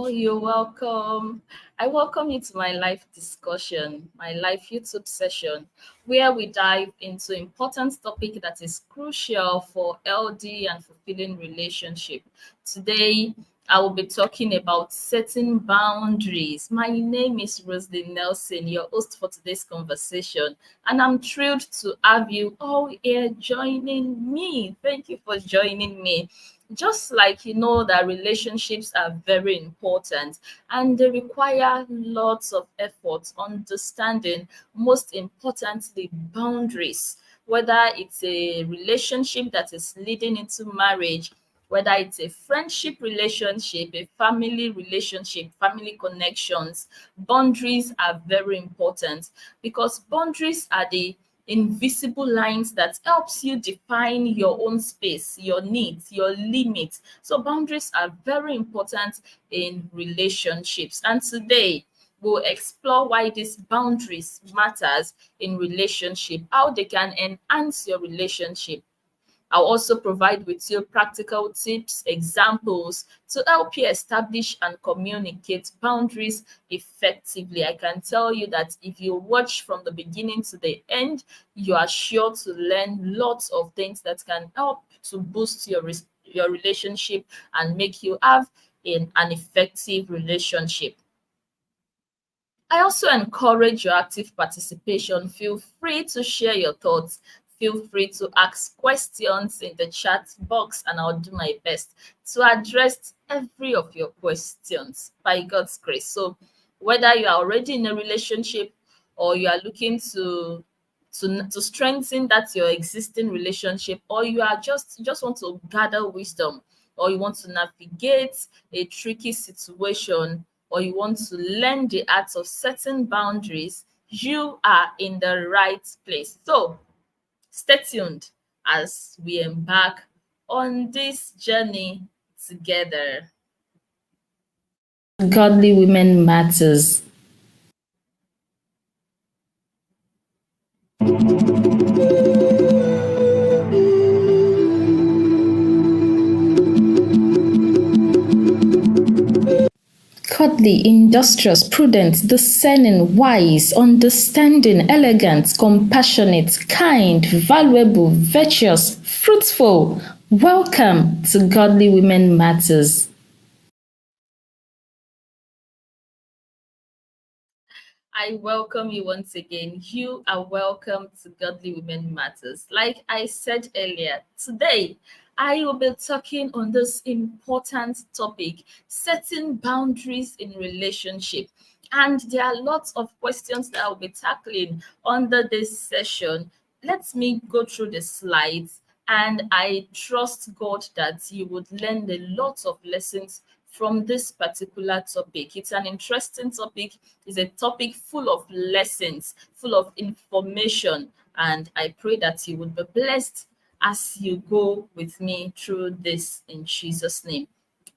you're welcome. I welcome you to my live discussion, my live YouTube session, where we dive into important topic that is crucial for LD and fulfilling relationship. Today, I will be talking about setting boundaries. My name is Roslyn Nelson, your host for today's conversation, and I'm thrilled to have you all here joining me. Thank you for joining me. Just like you know that relationships are very important and they require lots of effort, understanding, most importantly, boundaries. Whether it's a relationship that is leading into marriage, whether it's a friendship relationship, a family relationship, family connections, boundaries are very important because boundaries are the invisible lines that helps you define your own space, your needs, your limits. So boundaries are very important in relationships. And today we'll explore why these boundaries matters in relationship, how they can enhance your relationship. I'll also provide with you practical tips, examples to help you establish and communicate boundaries effectively. I can tell you that if you watch from the beginning to the end, you are sure to learn lots of things that can help to boost your relationship and make you have an effective relationship. I also encourage your active participation. Feel free to share your thoughts. Feel free to ask questions in the chat box, and I'll do my best to address every of your questions by God's grace. So, whether you are already in a relationship or you are looking to strengthen that your existing relationship, or you just want to gather wisdom, or you want to navigate a tricky situation, or you want to learn the art of setting boundaries, you are in the right place. So stay tuned as we embark on this journey together. Godly Women Matters. Godly, industrious, prudent, discerning, wise, understanding, elegant, compassionate, kind, valuable, virtuous, fruitful. Welcome to Godly Women Matters. I welcome you once again. You are welcome to Godly Women Matters. Like I said earlier, today I will be talking on this important topic, setting boundaries in relationship. And there are lots of questions that I'll be tackling under this session. Let me go through the slides, and I trust God that you would learn a lot of lessons from this particular topic. It's an interesting topic. It's a topic full of lessons, full of information, and I pray that you would be blessed as you go with me through this in Jesus' name.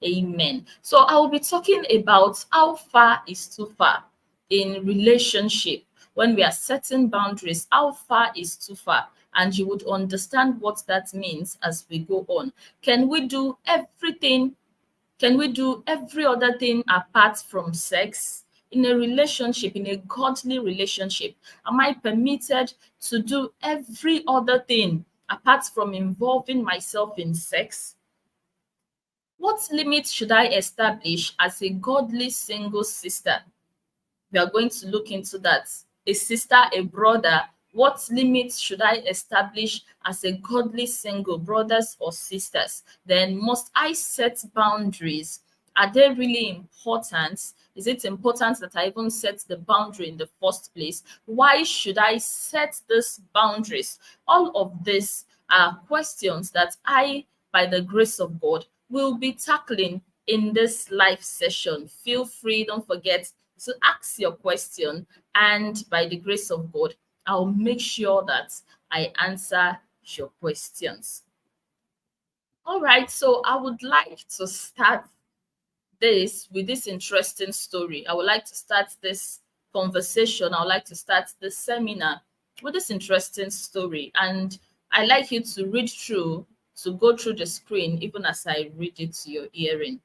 Amen. So I will be talking about how far is too far in relationship. When we are setting boundaries, how far is too far? And you would understand what that means as we go on. Can we do everything? Can we do every other thing apart from sex? In a relationship, in a godly relationship, am I permitted to do every other thing apart from involving myself in sex? What limits should I establish as a godly single sister? We are going to look into that. A sister, a brother, what limits should I establish as a godly single, brothers or sisters? Then must I set boundaries? Are they really important? Is it important that I even set the boundary in the first place? Why should I set these boundaries? All of this are questions that I, by the grace of God, will be tackling in this live session. Feel free, don't forget to ask your question, and by the grace of God, I'll make sure that I answer your questions. All right, so I would like to start this with this interesting story. I would like to start this conversation. I would like to start the seminar with this interesting story. And I like you to read through, to go through the screen, even as I read it to your hearing.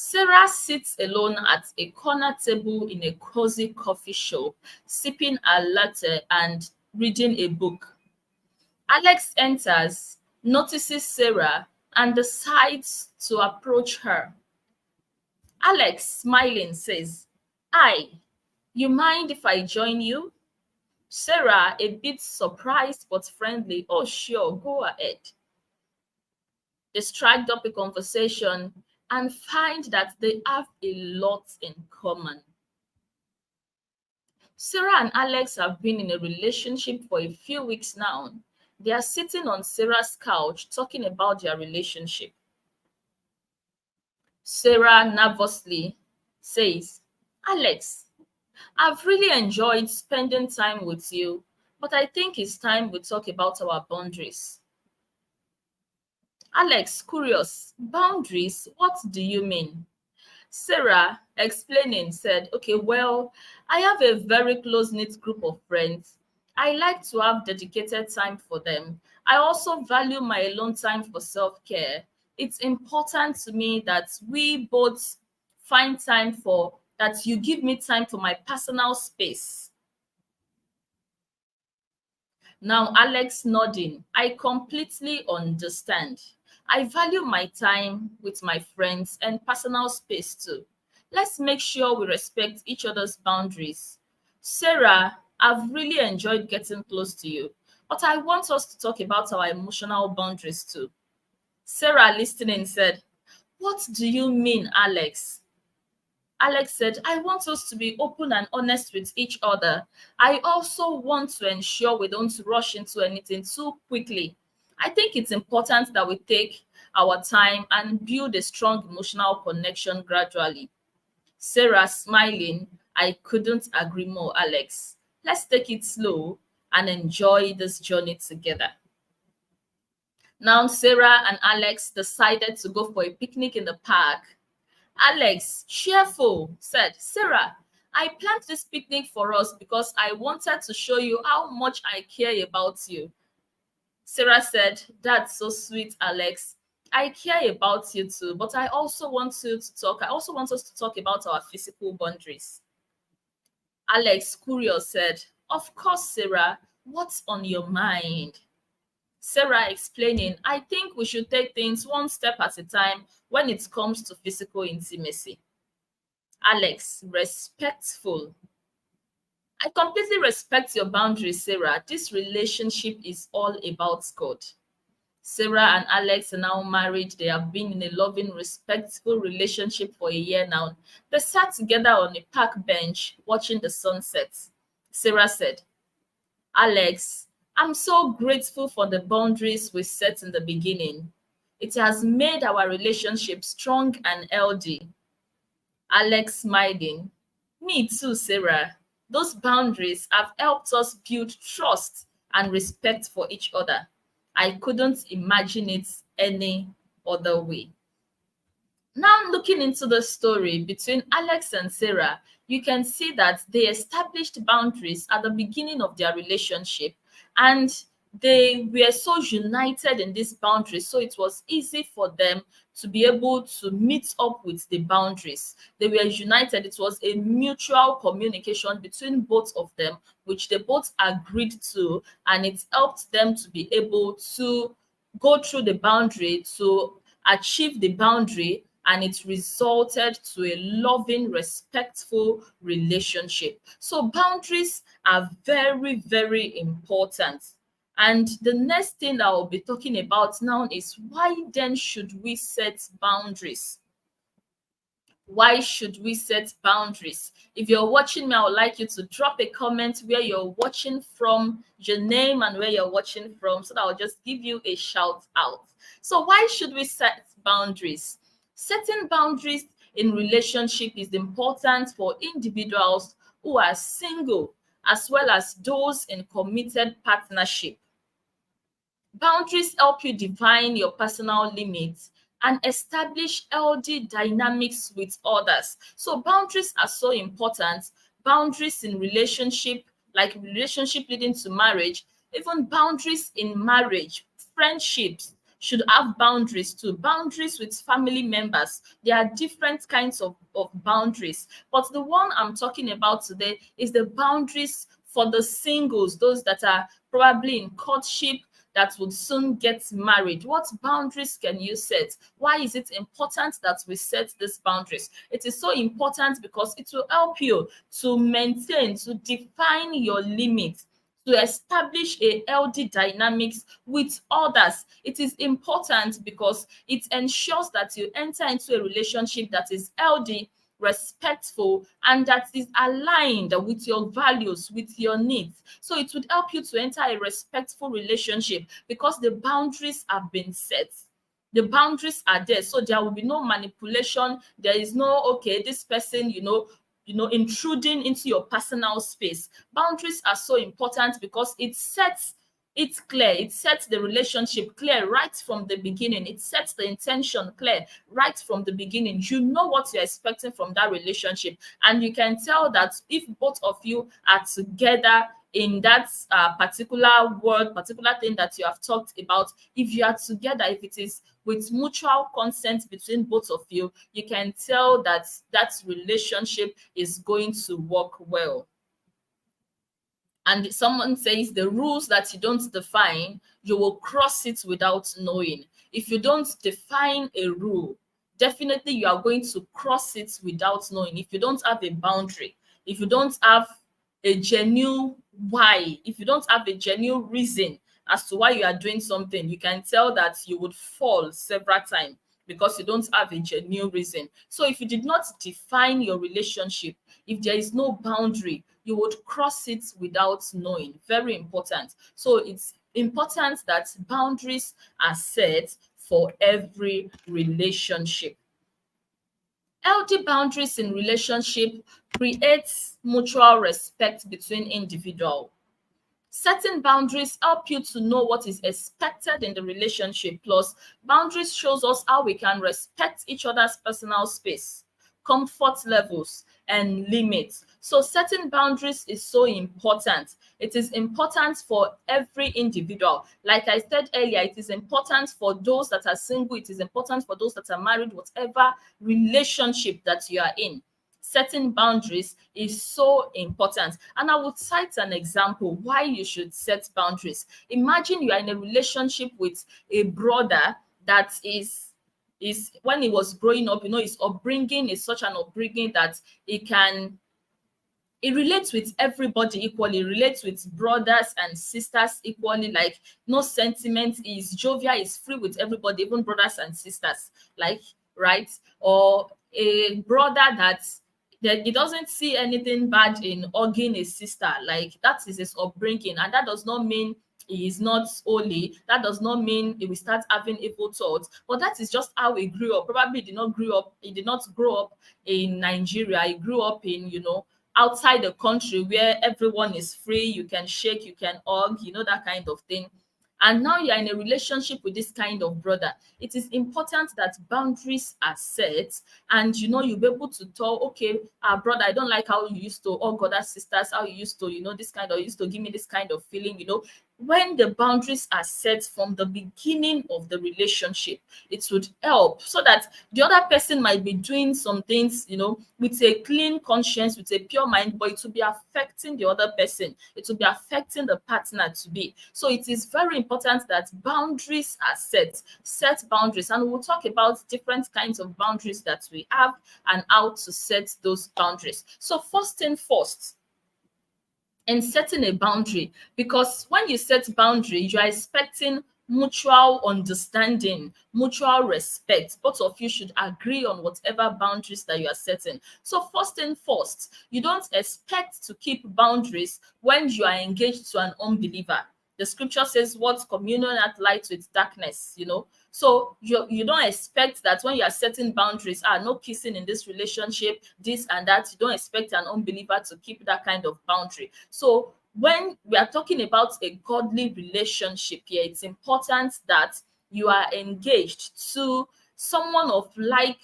Sarah sits alone at a corner table in a cozy coffee shop, sipping a latte and reading a book. Alex enters, notices Sarah, and decides to approach her. Alex, smiling, says, "Hi, you mind if I join you?" Sarah, a bit surprised but friendly, "Oh, sure, go ahead." They strike up a conversation and find that they have a lot in common. Sarah and Alex have been in a relationship for a few weeks now. They are sitting on Sarah's couch talking about their relationship. Sarah nervously says, "Alex, I've really enjoyed spending time with you, but I think it's time we talk about our boundaries." Alex, curious, "Boundaries? What do you mean?" Sarah, explaining, said, "Okay, well, I have a very close-knit group of friends. I like to have dedicated time for them. I also value my alone time for self-care. It's important to me that we both find time for that you give me time for my personal space." Now, Alex nodding, "I completely understand. I value my time with my friends and personal space too. Let's make sure we respect each other's boundaries." Sarah, "I've really enjoyed getting close to you, but I want us to talk about our emotional boundaries too." Sarah, listening, said, "What do you mean, Alex?" Alex said, "I want us to be open and honest with each other. I also want to ensure we don't rush into anything too quickly. I think it's important that we take our time and build a strong emotional connection gradually." Sarah, smiling, "I couldn't agree more, Alex. Let's take it slow and enjoy this journey together." Now, Sarah and Alex decided to go for a picnic in the park. Alex, cheerful, said, "Sarah, I planned this picnic for us because I wanted to show you how much I care about you." Sarah said, "That's so sweet, Alex. I care about you too, but I also want us to talk about our physical boundaries." Alex, curious, said, "Of course, Sarah. What's on your mind?" Sarah, explaining, "I think we should take things one step at a time when it comes to physical intimacy." Alex, respectful, "I completely respect your boundaries, Sarah. This relationship is all about God." Sarah and Alex are now married. They have been in a loving, respectful relationship for a year now. They sat together on a park bench watching the sunset. Sarah said, "Alex, I'm so grateful for the boundaries we set in the beginning. It has made our relationship strong and healthy." Alex, smiling, "Me too, Sarah. Those boundaries have helped us build trust and respect for each other. I couldn't imagine it any other way." Now, looking into the story between Alex and Sarah, you can see that they established boundaries at the beginning of their relationship, and they were so united in these boundaries. So it was easy for them to be able to meet up with the boundaries. They were united. It was a mutual communication between both of them, which they both agreed to, and it helped them to be able to go through the boundary to achieve the boundary, and it resulted to a loving, respectful relationship. So boundaries are very, very important. And the next thing that I'll be talking about now is, why then should we set boundaries? Why should we set boundaries? If you're watching me, I would like you to drop a comment where you're watching from, your name and where you're watching from, so that I'll just give you a shout out. So why should we set boundaries? Setting boundaries in relationship is important for individuals who are single, as well as those in committed partnership. Boundaries help you define your personal limits and establish healthy dynamics with others. So boundaries are so important. Boundaries in relationship, like relationship leading to marriage, even boundaries in marriage, friendships, should have boundaries too. Boundaries with family members. There are different kinds of boundaries. But the one I'm talking about today is the boundaries for the singles, those that are probably in courtship, that would soon get married. What boundaries can you set? Why is it important that we set these boundaries? It is so important because it will help you to maintain, to define your limits, to establish a healthy dynamics with others. It is important because it ensures that you enter into a relationship that is healthy, respectful, and that is aligned with your values, with your needs. So it would help you to enter a respectful relationship because the boundaries have been set. The boundaries are there, so there will be no manipulation. There is no, okay, this person, intruding into your personal space. Boundaries are so important because it sets it clear. It sets the relationship clear right from the beginning. It sets the intention clear right from the beginning. You know what you're expecting from that relationship, and you can tell that if both of you are together in that particular word, particular thing that you have talked about, if you are together, if it is with mutual consent between both of you, you can tell that that relationship is going to work well. And someone says the rules that you don't define, you will cross it without knowing. If you don't define a rule, definitely you are going to cross it without knowing. If you don't have a boundary, if you don't have a genuine why, if you don't have a genuine reason as to why you are doing something, you can tell that you would fall several times because you don't have a genuine reason. So if you did not define your relationship, if there is no boundary, you would cross it without knowing. Very important. So it's important that boundaries are set for every relationship. Healthy boundaries in relationship creates mutual respect between individuals. Setting boundaries help you to know what is expected in the relationship. Plus, boundaries shows us how we can respect each other's personal space, comfort levels, and limits. So setting boundaries is so important. It is important for every individual. Like I said earlier, it is important for those that are single. It is important for those that are married, whatever relationship that you are in. Setting boundaries is so important. And I would cite an example why you should set boundaries. Imagine you are in a relationship with a brother that is when he was growing up, his upbringing is such an upbringing that it relates with everybody equally, relates with brothers and sisters equally, like no sentiment, is jovial, is free with everybody, even brothers and sisters, like, right? Or a brother that he doesn't see anything bad in hugging his sister, like that is his upbringing, and that does not mean he is not holy. That does not mean he will start having evil thoughts, but that is just how he grew up. Probably he did not grow up in Nigeria. He grew up in, outside the country where everyone is free. You can shake, you can hug, that kind of thing. And now you're in a relationship with this kind of brother. It is important that boundaries are set, and you'll be able to tell, okay, brother, I don't like how you used to hug other sisters, how you used to, this kind of, used to give me this kind of feeling. When the boundaries are set from the beginning of the relationship, it would help, so that the other person might be doing some things, with a clean conscience, with a pure mind, but it will be affecting the other person. It will be affecting the partner to be. So it is very important that boundaries are set. Set boundaries. And we'll talk about different kinds of boundaries that we have and how to set those boundaries. So first thing first, in setting a boundary, because when you set boundary, you are expecting mutual understanding, mutual respect. Both of you should agree on whatever boundaries that you are setting. So first thing first, you don't expect to keep boundaries when you are engaged to an unbeliever. The scripture says, what communion hath light with darkness, So you don't expect that when you are setting boundaries, no kissing in this relationship, this and that. You don't expect an unbeliever to keep that kind of boundary. So when we are talking about a godly relationship here, it's important that you are engaged to someone of like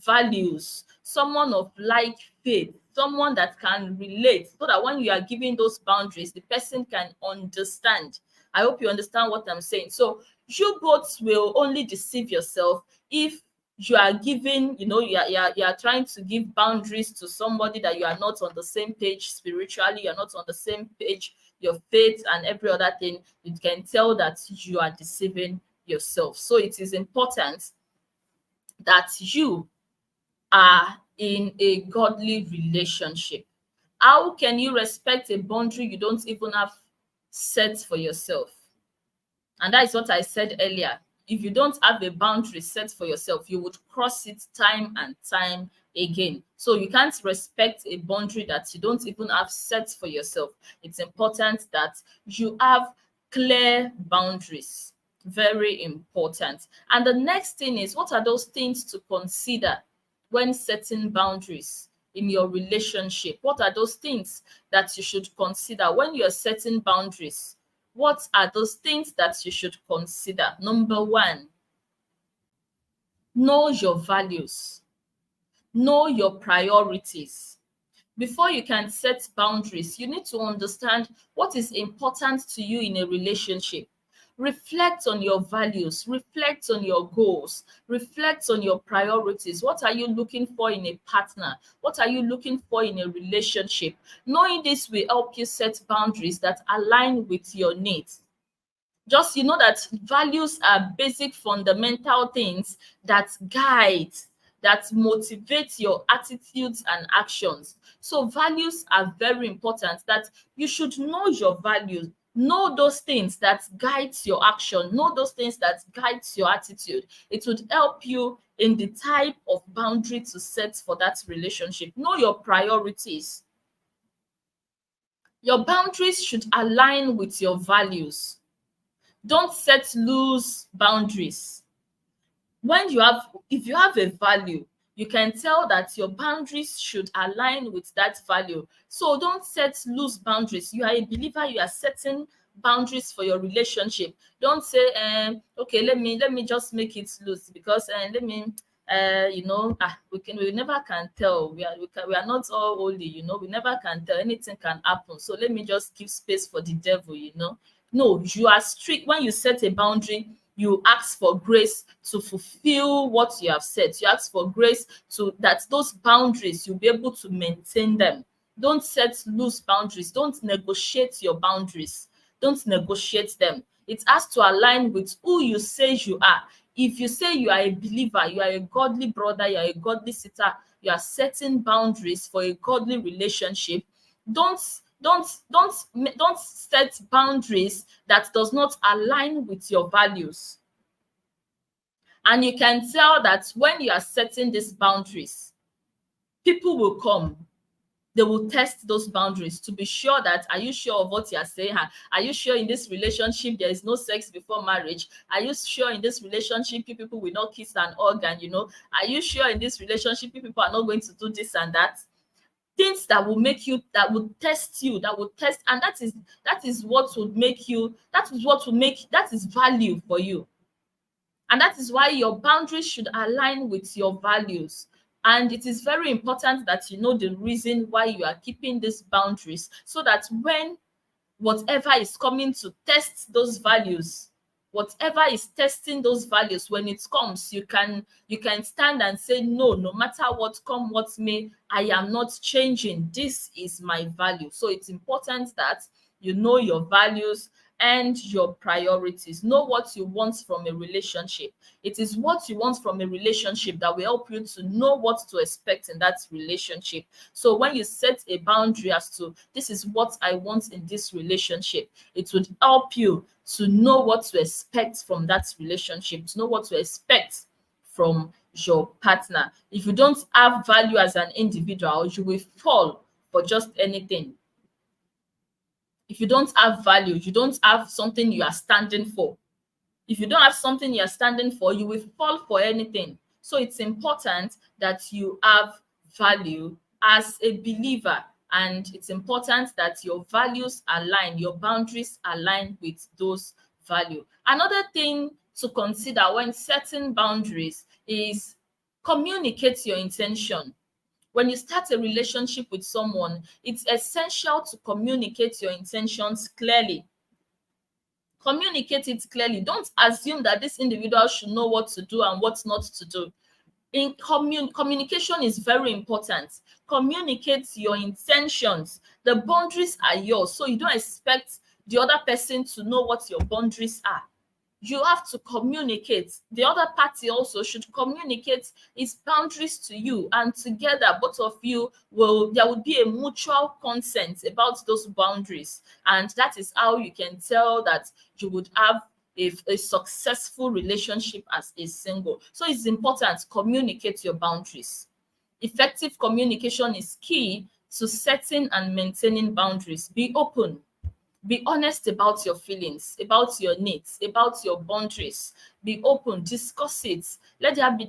values, someone of like faith, someone that can relate, so that when you are giving those boundaries, the person can understand. I hope you understand what I'm saying. So You both will only deceive yourself if you are giving, you are trying to give boundaries to somebody that you are not on the same page spiritually, you're not on the same page, your faith and every other thing. You can tell that you are deceiving yourself. So it is important that you are in a godly relationship. How can you respect a boundary you don't even have set for yourself? And that is what I said earlier. If you don't have a boundary set for yourself, you would cross it time and time again. So you can't respect a boundary that you don't even have set for yourself. It's important that you have clear boundaries. Very important. And the next thing is, what are those things to consider when setting boundaries in your relationship? What are those things that you should consider when you're setting boundaries? What are those things that you should consider? Number one, know your values, know your priorities. Before you can set boundaries, you need to understand what is important to you in a relationship. Reflect on your values, reflect on your goals, reflect on your priorities. What are you looking for in a partner? What are you looking for in a relationship? Knowing this will help you set boundaries that align with your needs. Just that values are basic fundamental things that guide, that motivate your attitudes and actions. So values are very important, that you should know your values, know those things that guides your action, know those things that guides your attitude. It would help you in the type of boundary to set for that relationship. Know your priorities. Your boundaries should align with your values. Don't set loose boundaries. If you have a value, you can tell that your boundaries should align with that value. So don't set loose boundaries. You are a believer, you are setting boundaries for your relationship. Don't say, okay, let me just make it loose because let me we never can tell. We are not all holy, we never can tell. Anything can happen. So let me just give space for the devil. No, you are strict. When you set a boundary, you ask for grace to fulfill what you have set. You ask for grace to that those boundaries, you'll be able to maintain them. Don't set loose boundaries. Don't negotiate your boundaries. Don't negotiate them. It has to align with who you say you are. If you say you are a believer, you are a godly brother, you are a godly sister, you are setting boundaries for a godly relationship, don't don't set boundaries that does not align with your values. And you can tell that when you are setting these boundaries, people will come. They will test those boundaries to be sure that, are you sure of what you are saying? Are you sure in this relationship there is no sex before marriage? Are you sure in this relationship people will not kiss and hug? And are you sure in this relationship people are not going to do this and that? Things that will make you, that will test you, that will test, and that is what would make you, that is value for you. And that is why your boundaries should align with your values. And it is very important that you know the reason why you are keeping these boundaries, so that when whatever is coming to test those values, whatever is testing those values, when it comes, you can stand and say, no matter what come what may, I am not changing. This is my value. So it's important that you know your values and your priorities. Know what you want from a relationship. It is what you want from a relationship that will help you to know what to expect in that relationship. So when you set a boundary as to, this is what I want in this relationship, it would help you to know what to expect from that relationship, to know what to expect from your partner. If you don't have value as an individual, you will fall for just anything. If you don't have value, you don't have something you are standing for. If you don't have something you are standing for, you will fall for anything. So it's important that you have value as a believer, and it's important that your values align, your boundaries align with those values. Another thing to consider when setting boundaries is communicate your intention. When you start a relationship with someone, it's essential to communicate your intentions clearly. Communicate it clearly. Don't assume that this individual should know what to do and what not to do. In communication is very important. Communicate your intentions. The boundaries are yours, so you don't expect the other person to know what your boundaries are. You have to communicate. The other party also should communicate its boundaries to you, and together both of you there will be a mutual consent about those boundaries, and that is how you can tell that you would have a successful relationship as a single. So it's important to communicate your boundaries. Effective communication is key to setting and maintaining boundaries. Be open. Be honest about your feelings, about your needs, about your boundaries. Be open, discuss it. Let there be,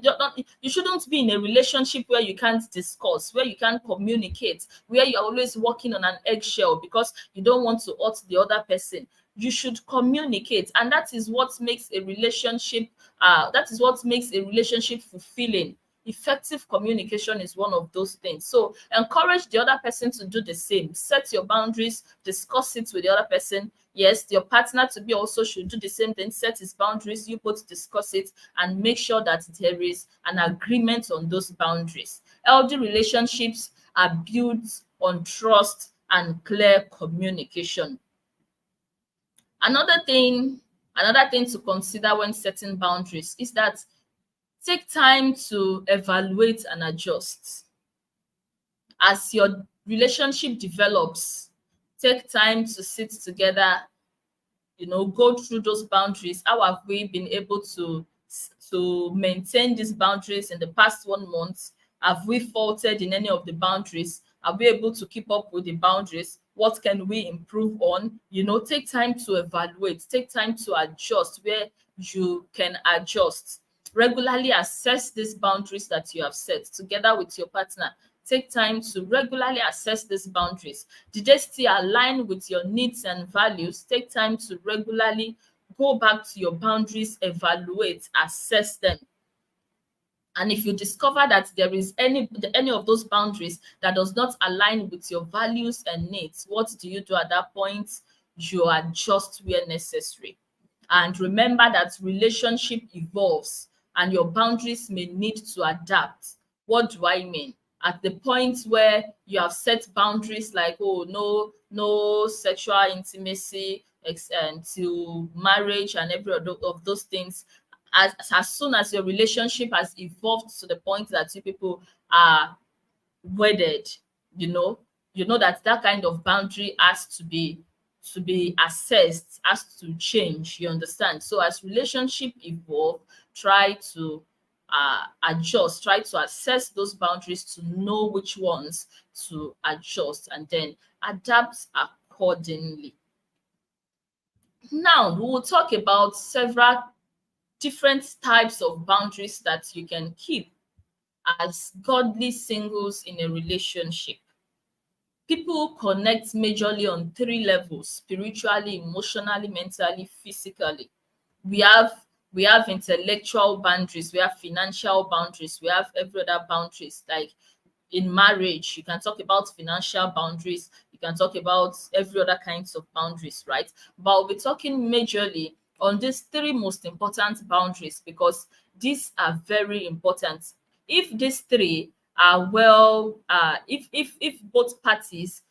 you shouldn't be in a relationship where you can't discuss, where you can't communicate, where you're always walking on an eggshell because you don't want to hurt the other person. You should communicate, and that is what makes a relationship fulfilling. Effective communication is one of those things. So encourage the other person to do the same. Set your boundaries, discuss it with the other person. Yes, your partner to be also should do the same thing. Set his boundaries, you both discuss it, and make sure that there is an agreement on those boundaries. Healthy relationships are built on trust and clear communication. Another thing to consider when setting boundaries is that take time to evaluate and adjust. As your relationship develops, take time to sit together, go through those boundaries. How have we been able to maintain these boundaries in the past 1 month? Have we faltered in any of the boundaries? Are we able to keep up with the boundaries? What can we improve on? Take time to evaluate, take time to adjust where you can adjust. Regularly assess these boundaries that you have set together with your partner. Take time to regularly assess these boundaries. Did they still align with your needs and values? Take time to regularly go back to your boundaries, evaluate, assess them. And if you discover that there is any of those boundaries that does not align with your values and needs, what do you do at that point? You adjust where necessary. And remember that relationship evolves and your boundaries may need to adapt. What do I mean? At the point where you have set boundaries like, no sexual intimacy until marriage and every other of those things, as soon as your relationship has evolved to the point that you people are wedded, you know that kind of boundary has to be assessed, has to change. You understand? So as relationship evolve, try to adjust, try to assess those boundaries to know which ones to adjust and then adapt accordingly. Now we will talk about several different types of boundaries that you can keep as godly singles in a relationship. People connect majorly on 3 levels: spiritually, emotionally, mentally, physically. We have intellectual boundaries, we have financial boundaries, we have every other boundaries. Like in marriage, you can talk about financial boundaries, you can talk about every other kinds of boundaries, right? But we're talking majorly on these 3 most important boundaries because these are very important. If these 3 are well, if both parties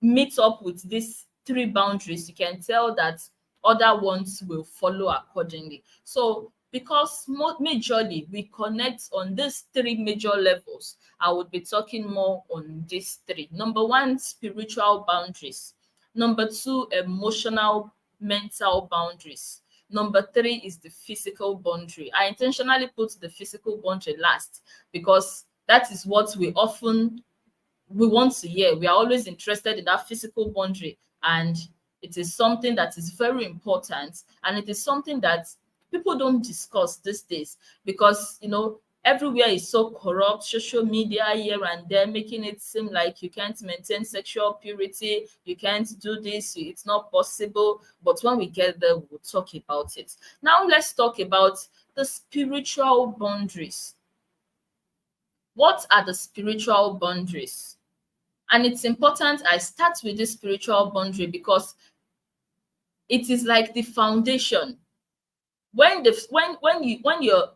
meet up with these 3 boundaries, you can tell that other ones will follow accordingly. So because majorly we connect on these 3 major levels, I would be talking more on these 3. Number 1, spiritual boundaries. Number 2, emotional, mental boundaries. Number 3 is the physical boundary. I intentionally put the physical boundary last because that is what we want to hear. We are always interested in that physical boundary, and it is something that is very important, and it is something that people don't discuss these days because everywhere is so corrupt. Social media here and there making it seem like you can't maintain sexual purity, you can't do this, it's not possible. But when we get there, we'll talk about it. Now let's talk about the spiritual boundaries. What are the spiritual boundaries? And it's important I start with this spiritual boundary because It is like the foundation. When the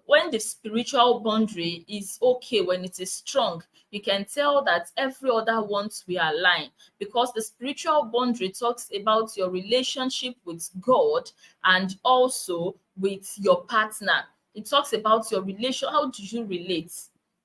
when the spiritual boundary is okay, when it is strong, you can tell that every other wants will align, because the spiritual boundary talks about your relationship with God and also with your partner. It talks about your relation, how do you relate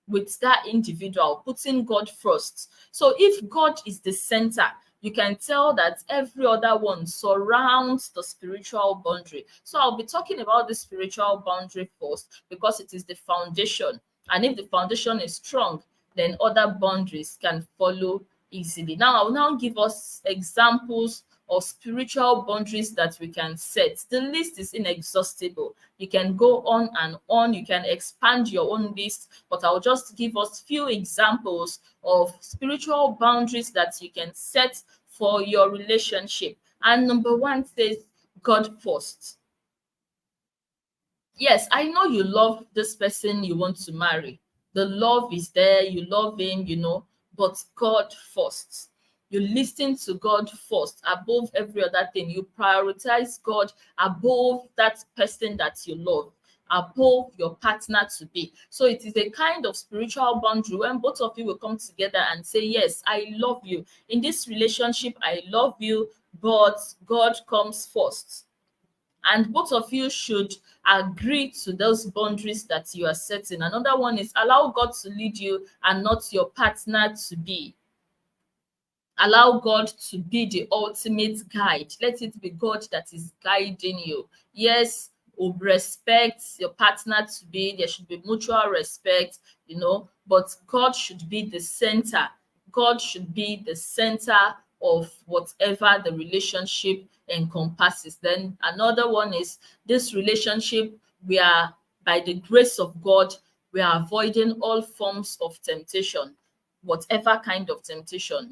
with that individual, putting God first. So if God is the center, you can tell that every other one surrounds the spiritual boundary. So I'll be talking about the spiritual boundary first because it is the foundation. And if the foundation is strong, then other boundaries can follow easily. Now, I'll now give us examples of spiritual boundaries that we can set. The list is inexhaustible. You can go on and on. You can expand your own list, but I'll just give us few examples of spiritual boundaries that you can set for your relationship. And number one says God first. Yes, I know you love this person you want to marry. The love is there, you love him, but God first. You listen to God first above every other thing. You prioritize God above that person that you love, above your partner to be. So it is a kind of spiritual boundary when both of you will come together and say, yes, I love you. In this relationship, I love you, but God comes first. And both of you should agree to those boundaries that you are setting. Another one is allow God to lead you and not your partner to be. Allow God to be the ultimate guide. Let it be God that is guiding you. Yes, respect your partner to be, there should be mutual respect, but God should be the center. God should be the center of whatever the relationship encompasses. Then another one is this relationship, we are, by the grace of God, we are avoiding all forms of temptation, whatever kind of temptation.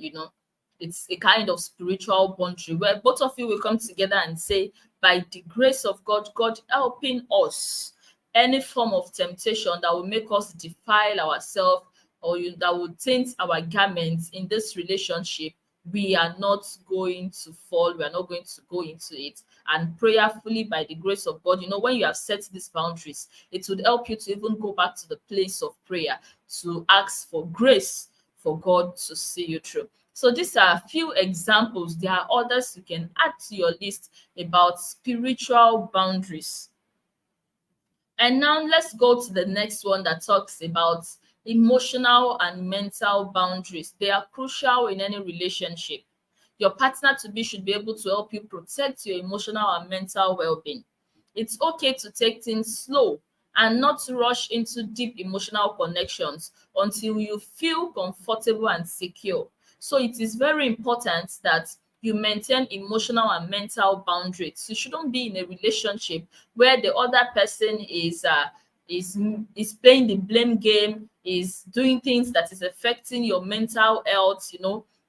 It's a kind of spiritual boundary where both of you will come together and say, by the grace of God, God helping us, any form of temptation that will make us defile ourselves or that will taint our garments in this relationship, we are not going to fall, we are not going to go into it. And prayerfully, by the grace of God, when you have set these boundaries, it would help you to even go back to the place of prayer to ask for grace for God to see you through. So these are a few examples. There are others you can add to your list about spiritual boundaries. And now let's go to the next one that talks about emotional and mental boundaries. They are crucial in any relationship. Your partner to be should be able to help you protect your emotional and mental well-being. It's okay to take things slow and not to rush into deep emotional connections until you feel comfortable and secure. So it is very important that you maintain emotional and mental boundaries. You shouldn't be in a relationship where the other person is playing the blame game, is doing things that is affecting your mental health.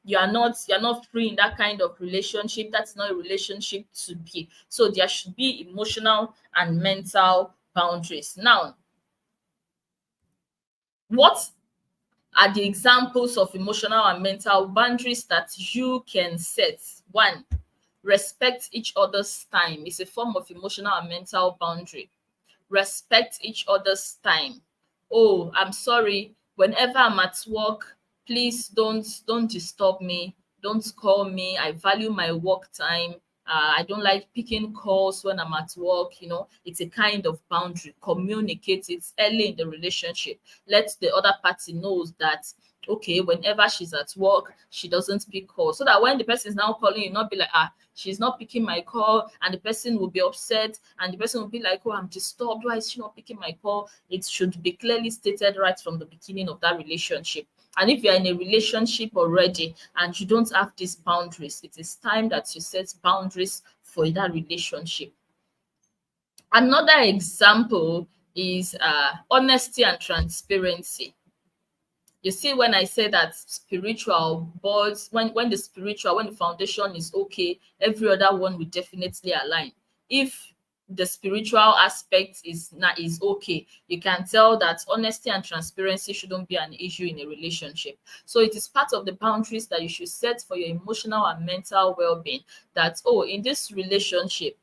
You're not free in that kind of relationship. That's not a relationship to be. So there should be emotional and mental boundaries. Now, what are the examples of emotional and mental boundaries that you can set? One, respect each other's time. It's a form of emotional and mental boundary. Respect each other's time. Oh, I'm sorry. Whenever I'm at work, please don't disturb me. Don't call me. I value my work time. I don't like picking calls when I'm at work. It's a kind of boundary. Communicate it early in the relationship. Let the other party knows that, okay, whenever she's at work, she doesn't pick calls. So that when the person is now calling you, not be like, she's not picking my call, and the person will be upset, and the person will be like, oh, I'm disturbed. Why is she not picking my call? It should be clearly stated right from the beginning of that relationship. And if you're in a relationship already and you don't have these boundaries, it is time that you set boundaries for that relationship. Another example is honesty and transparency. You see, when I say that spiritual, but when the foundation is okay, every other one will definitely align. If the spiritual aspect is okay. You can tell that honesty and transparency shouldn't be an issue in a relationship. So it is part of the boundaries that you should set for your emotional and mental well-being, that, oh, in this relationship,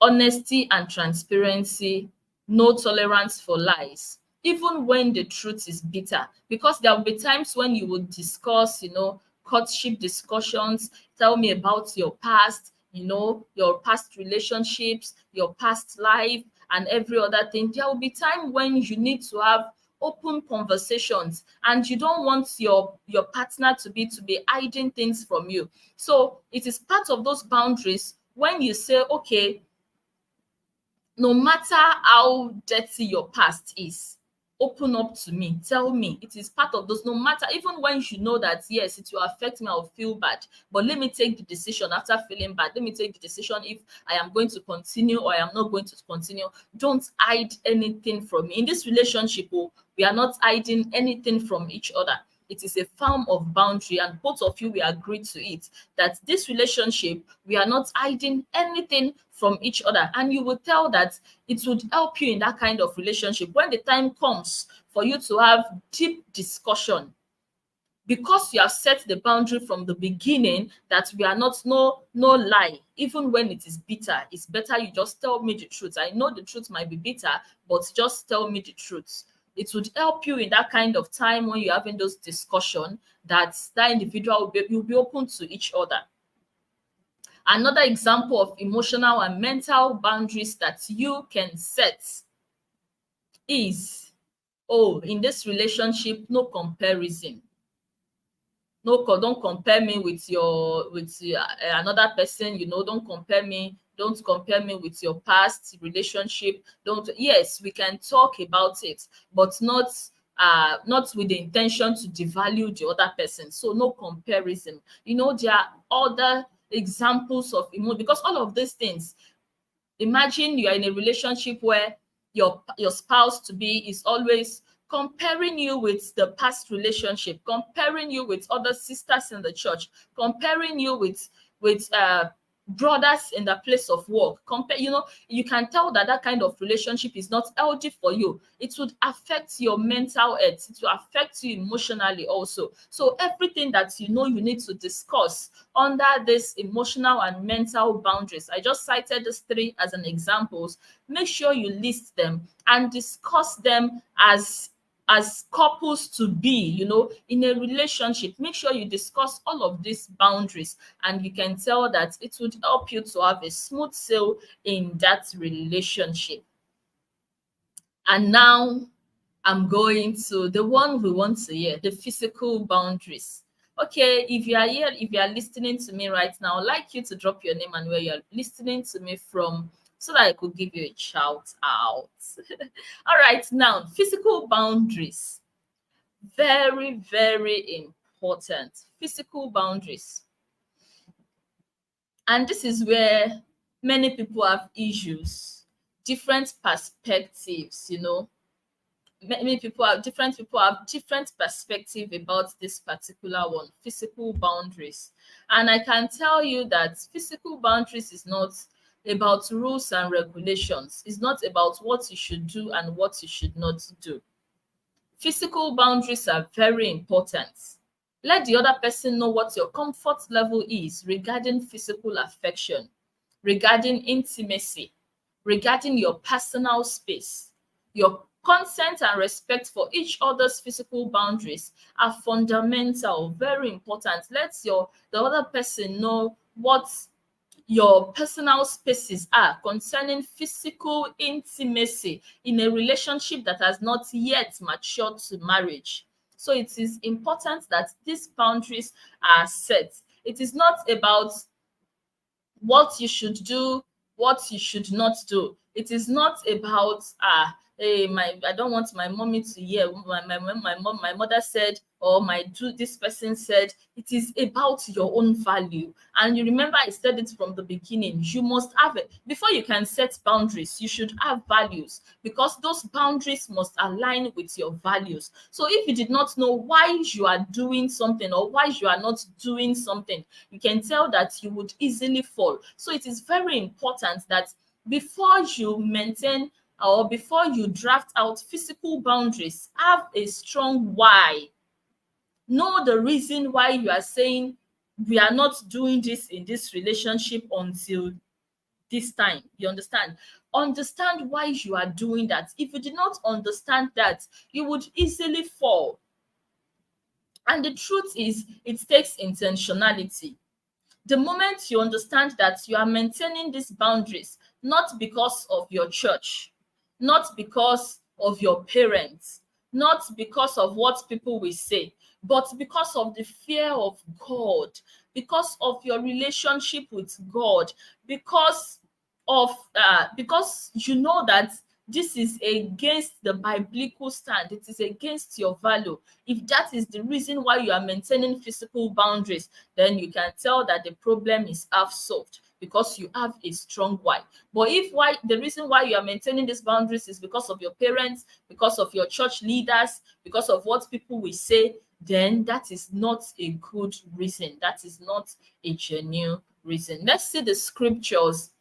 honesty and transparency, no tolerance for lies, even when the truth is bitter. Because there will be times when you will discuss, courtship discussions, tell me about your past, your past relationships, your past life, and every other thing. There will be time when you need to have open conversations, and you don't want your partner to be hiding things from you. So it is part of those boundaries when you say, okay, no matter how dirty your past is, open up to me, tell me. It is part of those, no matter, even when you know that yes, it will affect me, I'll feel bad, but let me take the decision. After feeling bad, let me take the decision if I am going to continue or I am not going to continue. Don't hide anything from me. In this relationship, we are not hiding anything from each other. It is a form of boundary, and both of you will agree to it, that this relationship, we are not hiding anything from each other. And you will tell that it would help you in that kind of relationship when the time comes for you to have deep discussion, because you have set the boundary from the beginning, that we are not, no lie. Even when it is bitter, it's better you just tell me the truth. I know the truth might be bitter, but just tell me the truth. It would help you in that kind of time when you're having those discussions, that individual will be open to each other. Another example of emotional and mental boundaries that you can set is, oh, in this relationship, no comparison. Don't compare me with another person. Don't compare me with your past relationship. Yes, we can talk about it, but not with the intention to devalue the other person. So no comparison. There are other examples of because all of these things, imagine you are in a relationship where your spouse to be is always comparing you with the past relationship, comparing you with other sisters in the church, comparing you with brothers in the place of work. You can tell that that kind of relationship is not healthy for you. It would affect your mental health. It will affect you emotionally also. So everything that you need to discuss under this emotional and mental boundaries, I just cited these three as an examples. Make sure you list them and discuss them as couples to be, in a relationship. Make sure you discuss all of these boundaries, and you can tell that it would help you to have a smooth sail in that relationship. And now I'm going to the one we want to hear, the physical boundaries. Okay, if you are here, if you are listening to me right now, I'd like you to drop your name and where you're listening to me from, so that I could give you a shout out. All right, now, physical boundaries. Very, very important. Physical boundaries. And this is where many people have issues, different perspectives, Many people have different perspective about this particular one, physical boundaries. And I can tell you that physical boundaries is not about rules and regulations. It's not about what you should do and what you should not do. Physical boundaries are very important. Let the other person know what your comfort level is regarding physical affection, regarding intimacy, regarding your personal space. Your consent and respect for each other's physical boundaries are fundamental, very important. Let the other person know what your personal spaces are concerning physical intimacy in a relationship that has not yet matured to marriage. So it is important that these boundaries are set. It is not about what you should do, what you should not do. It is not about hey, I don't want my mommy to hear my mother said, or this person said. It is about your own value. And you remember I said it from the beginning. You must have it. Before you can set boundaries, you should have values, because those boundaries must align with your values. So if you did not know why you are doing something or why you are not doing something, you can tell that you would easily fall. So it is very important that before you maintain or before you draft out physical boundaries, have a strong why. Know the reason why you are saying we are not doing this in this relationship until this time. You understand? Understand why you are doing that. If you did not understand that, you would easily fall. And the truth is, it takes intentionality. The moment you understand that you are maintaining these boundaries, not because of your church, not because of your parents, not because of what people will say, but because of the fear of God, because of your relationship with God, because because you know that this is against the biblical stand, it is against your value. If that is the reason why you are maintaining physical boundaries, then you can tell that the problem is half solved because you have a strong why. But if why the reason why you are maintaining these boundaries is because of your parents, because of your church leaders, because of what people will say, then that is not a good reason. That is not a genuine reason. Let's see the scriptures.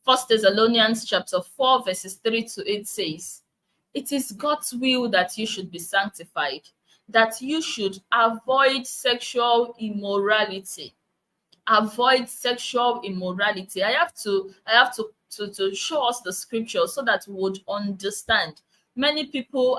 1 Thessalonians chapter 4, verses 3 to 8 says, "It is God's will that you should be sanctified, that you should avoid sexual immorality." Avoid sexual immorality. I have to show us the scripture so that we would understand. Many people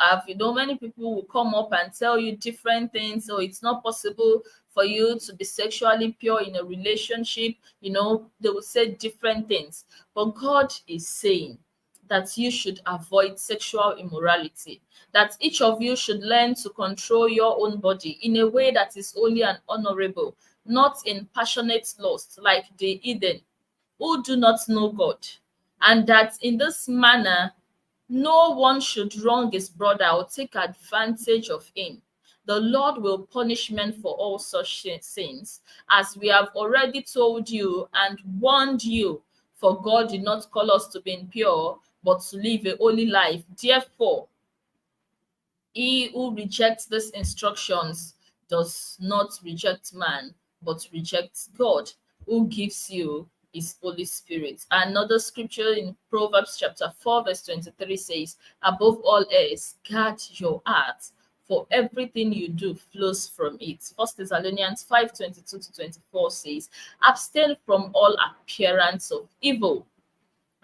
many people will come up and tell you different things. So it's not possible for you to be sexually pure in a relationship. They will say different things. But God is saying that you should avoid sexual immorality, that each of you should learn to control your own body in a way that is holy and honorable, not in passionate lust like the heathen who do not know God, and that in this manner no one should wrong his brother or take advantage of him. The Lord will punish men for all such sins, as we have already told you and warned you. For God did not call us to be impure, but to live a holy life. Therefore, he who rejects these instructions does not reject man, but rejects God, who gives you his Holy Spirit. Another scripture in Proverbs chapter 4, verse 23 says, "Above all else, guard your heart, for everything you do flows from it." 1 Thessalonians 5:22 to 24 says, "Abstain from all appearance of evil,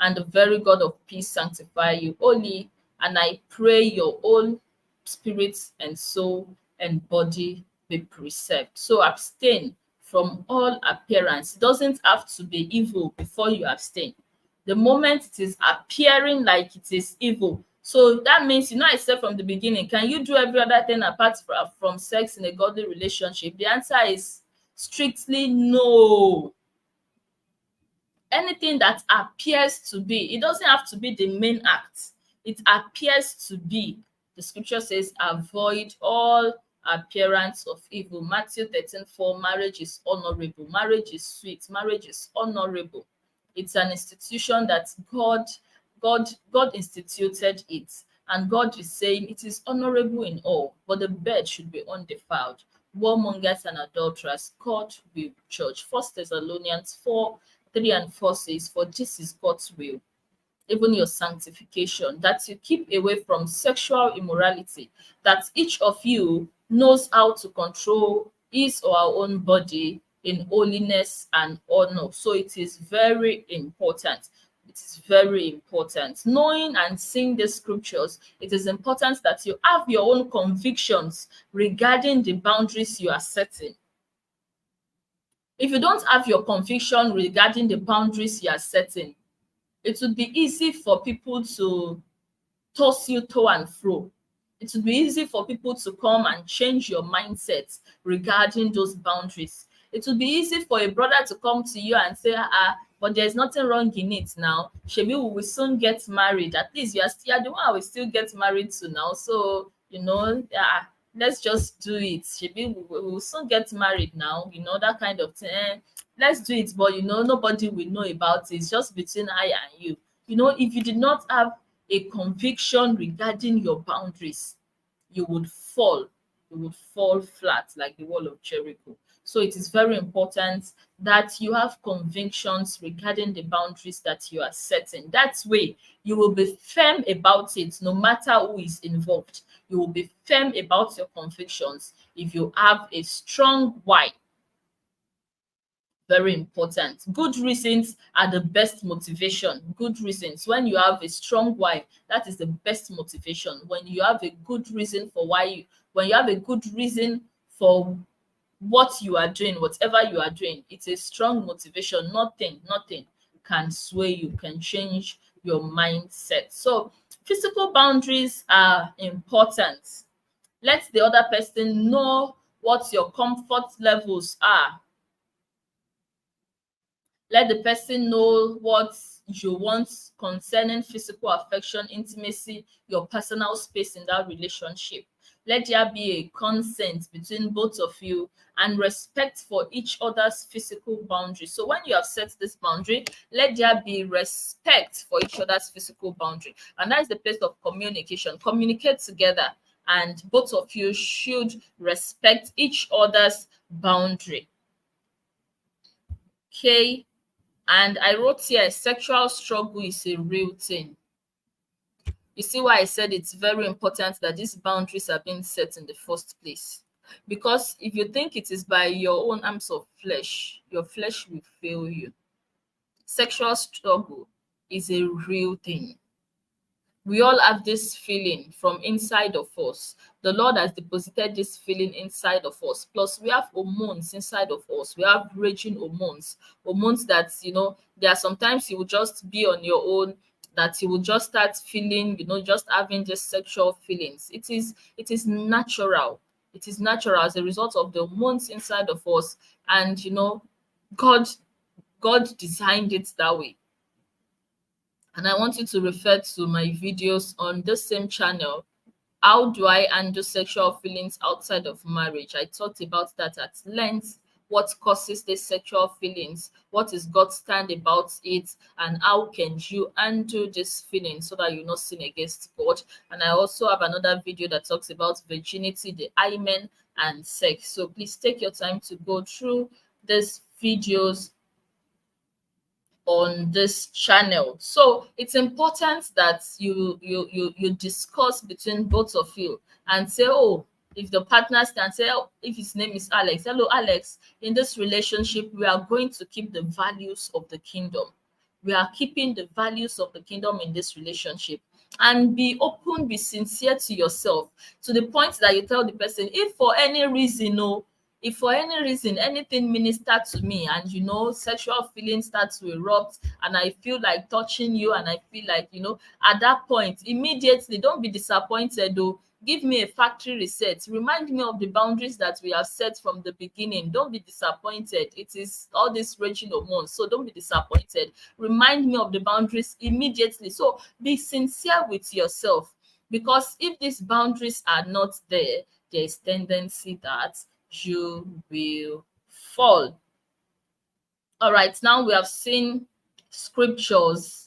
and the very God of peace sanctify you wholly. And I pray your whole spirit and soul and body be preserved." So abstain from all appearance. It doesn't have to be evil before you abstain. The moment it is appearing like it is evil, so that means, I said from the beginning, can you do every other thing apart from sex in a godly relationship? The answer is strictly no. Anything that appears to be, it doesn't have to be the main act. It appears to be. The scripture says, "Avoid all appearance of evil." Matthew 13:4. Marriage is honorable. Marriage is sweet. Marriage is honorable. It's an institution that God instituted it. And God is saying it is honorable in all, but the bed should be undefiled. Warmongers and adulterers, God will judge. 1 Thessalonians 4:3 and 4 says, "For this is God's will, even your sanctification, that you keep away from sexual immorality, that each of you knows how to control his or her own body in holiness and honor." So it is very important. It is very important. Knowing and seeing the scriptures, it is important that you have your own convictions regarding the boundaries you are setting. If you don't have your conviction regarding the boundaries you are setting, it would be easy for people to toss you to and fro. It would be easy for people to come and change your mindset regarding those boundaries. It would be easy for a brother to come to you and say, but there's nothing wrong in it now. Shebi, we will soon get married. At least you're the one I will still get married to now. So, let's just do it. Shebi, we will soon get married now, that kind of thing. Let's do it, but nobody will know about it. It's just between I and you. If you did not have a conviction regarding your boundaries, you would fall it would fall flat like the wall of Jericho. So it is very important that you have convictions regarding the boundaries that you are setting. That way, you will be firm about it no matter who is involved. You will be firm about your convictions if you have a strong why. Very important. Good reasons are the best motivation. Good reasons. When you have a strong why, that is the best motivation. When you have a good reason for when you have a good reason for what you are doing, whatever you are doing, it's a strong motivation. Nothing can sway you, can change your mindset. So physical boundaries are important. Let the other person know what your comfort levels are. Let the person know what you want concerning physical affection, intimacy, your personal space in that relationship. Let there be a consent between both of you and respect for each other's physical boundaries. So when you have set this boundary, let there be respect for each other's physical boundary. And that is the place of communication. Communicate together, and both of you should respect each other's boundary. Okay. And I wrote here, sexual struggle is a real thing. You see why I said it's very important that these boundaries are being set in the first place. Because if you think it is by your own arms of flesh, your flesh will fail you. Sexual struggle is a real thing. We all have this feeling from inside of us. The Lord has deposited this feeling inside of us. Plus, we have hormones inside of us. We have raging hormones. Hormones that, there are sometimes you will just be on your own, that you will just start feeling, just having just sexual feelings. It is natural. It is natural as a result of the hormones inside of us. And, God designed it that way. And I want you to refer to my videos on this same channel. How do I handle sexual feelings outside of marriage? I talked about that at length. What causes these sexual feelings? What is God's stand about it? And how can you handle this feeling so that you not sin against God? And I also have another video that talks about virginity, the hymen, and sex. So please take your time to go through these videos on this channel. So it's important that you discuss between both of you and say, oh, if the partners can say, oh, if his name is Alex, hello Alex, in this relationship we are going to keep the values of the kingdom. We are keeping the values of the kingdom in this relationship. And be open, be sincere to yourself, to the point that you tell the person, if for any reason, if for any reason anything minister to me and sexual feelings start to erupt and I feel like touching you and I feel like at that point, immediately, don't be disappointed though. Give me a factory reset. Remind me of the boundaries that we have set from the beginning. Don't be disappointed. It is all this raging hormones, so don't be disappointed. Remind me of the boundaries immediately. So be sincere with yourself, because if these boundaries are not there, there is tendency that you will fall. All right, now we have seen scriptures,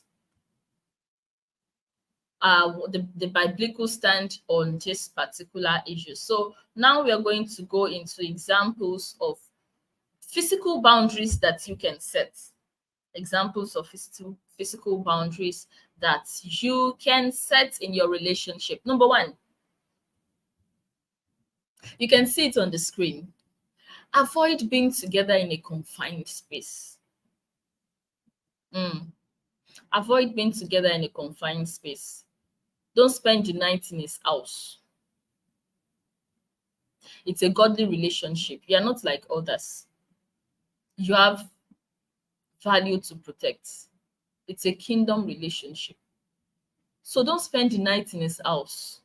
the biblical stand on this particular issue. So now we are going to go into examples of physical boundaries that you can set. Examples of physical boundaries that you can set in your relationship. Number one, you can see it on the screen. Avoid being together in a confined space. Avoid being together in a confined space. Don't spend the night in his house. It's a godly relationship. You are not like others. You have value to protect. It's a kingdom relationship. So don't spend the night in his house.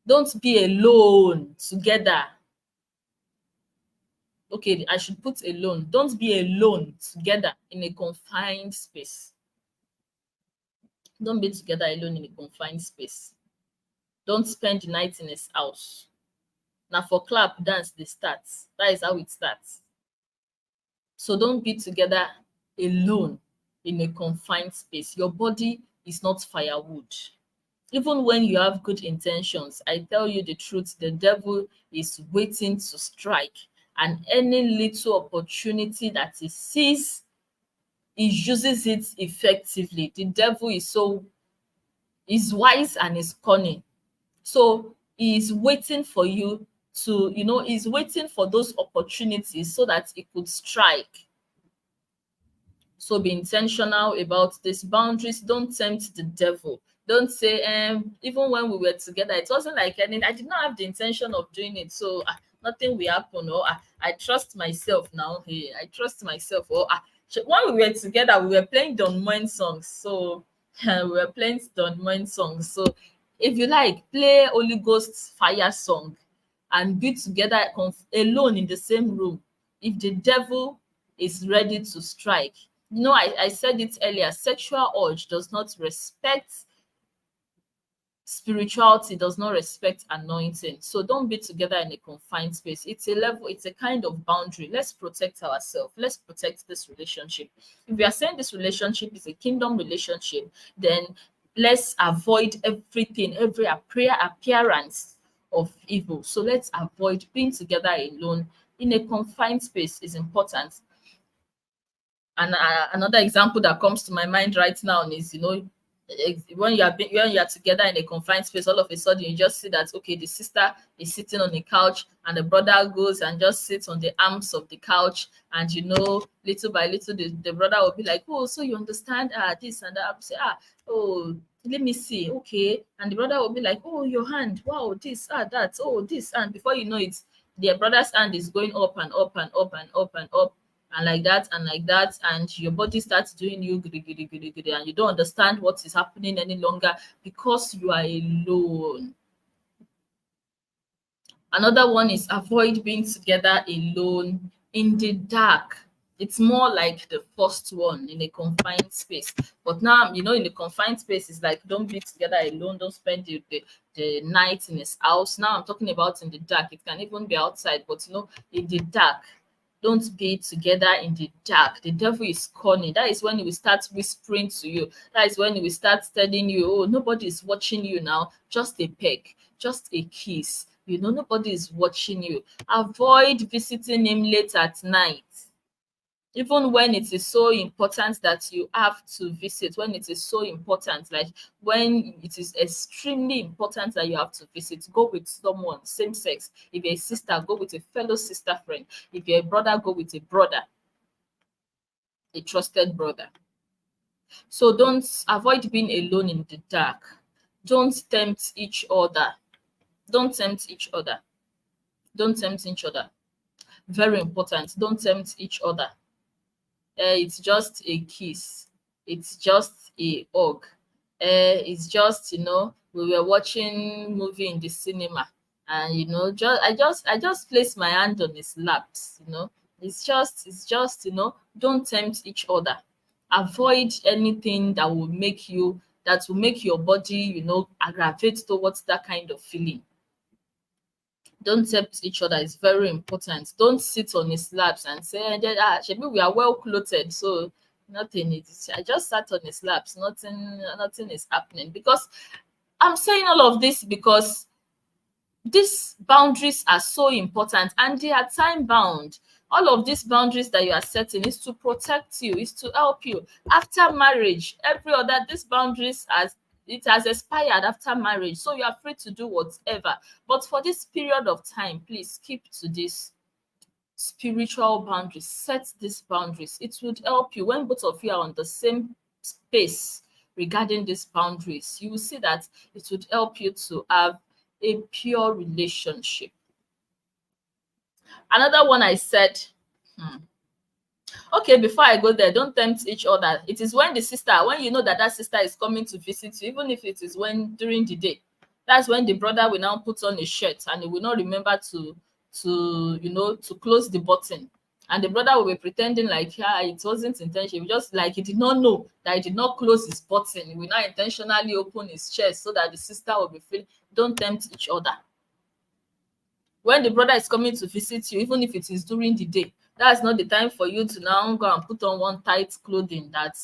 Don't be alone together. Okay, I should put alone. Don't be alone together in a confined space. Don't be together alone in a confined space. Don't spend the night in his house. Now for clap dance, they start. That is how it starts. So don't be together alone in a confined space. Your body is not firewood. Even when you have good intentions, I tell you the truth, the devil is waiting to strike. And any little opportunity that he sees, he uses it effectively. The devil is wise and is cunning. So he is waiting for you to, he's waiting for those opportunities so that he could strike. So be intentional about these boundaries. Don't tempt the devil. Don't say, even when we were together, it wasn't like any, I did not have the intention of doing it. So nothing will happen. Or I trust myself now. Hey, I trust myself. Or when we were together, we were playing Don Moen songs. So we were playing Don Moen songs. So if you like, play Holy Ghost fire song and be together alone in the same room. If the devil is ready to strike, I said it earlier, sexual urge does not respect spirituality, does not respect anointing. So don't be together in a confined space. It's a level, it's a kind of boundary. Let's protect ourselves. Let's protect this relationship. If we are saying this relationship is a kingdom relationship, then let's avoid everything, every appearance of evil. So let's avoid being together alone in a confined space is important. And another example that comes to my mind right now is, when you are together in a confined space, all of a sudden you just see that, okay, the sister is sitting on the couch and the brother goes and just sits on the arms of the couch, and little by little the brother will be like, oh, so you understand this and that. Say, oh, let me see, okay, and the brother will be like, oh, your hand, wow, this, that, oh, this, and before you know it, their brother's hand is going up and up and up and up and up, and like that, and your body starts doing you giddy, giddy, giddy, giddy, and you don't understand what is happening any longer because you are alone. Another one is avoid being together alone in the dark. It's more like the first one, in a confined space. But now, in the confined space, it's like, don't be together alone. Don't spend the night in his house. Now I'm talking about in the dark. It can even be outside, but in the dark. Don't be together in the dark. The devil is cunning. That is when he will start whispering to you. That is when he will start telling you, oh, nobody is watching you now. Just a peck, just a kiss. Nobody is watching you. Avoid visiting him late at night. Even when it is so important that you have to visit, when it is so important, like when it is extremely important that you have to visit, go with someone, same sex. If you're a sister, go with a fellow sister friend. If you're a brother, go with a brother, a trusted brother. So don't avoid being alone in the dark. Don't tempt each other. Don't tempt each other. Don't tempt each other. Very important. Don't tempt each other. It's just a kiss. It's just a hug. It's just, we were watching movie in the cinema, and I just placed my hand on his laps. It's just, don't tempt each other. Avoid anything that will make your body, aggravate towards that kind of feeling. Don't tempt each other. It's very important. Don't sit on his laps and say, Shebi, we are well clothed, so nothing is. I just sat on his laps. Nothing is happening. Because I'm saying all of this because these boundaries are so important and they are time bound. All of these boundaries that you are setting is to protect you, is to help you. After marriage, these boundaries it has expired after marriage, so you are free to do whatever. But for this period of time, please keep to this spiritual boundaries. Set these boundaries. It would help you when both of you are on the same space regarding these boundaries. You will see that it would help you to have a pure relationship. Another one I said, okay, before I go there, don't tempt each other. It is when you know that sister is coming to visit you, even if it is during the day, that's when the brother will now put on a shirt and he will not remember to close the button. And the brother will be pretending like, it wasn't intentional. Just like he did not know that he did not close his button. He will not intentionally open his chest so that the sister will be feeling. Don't tempt each other. When the brother is coming to visit you, even if it is during the day, That's not the time for you to now go and put on one tight clothing that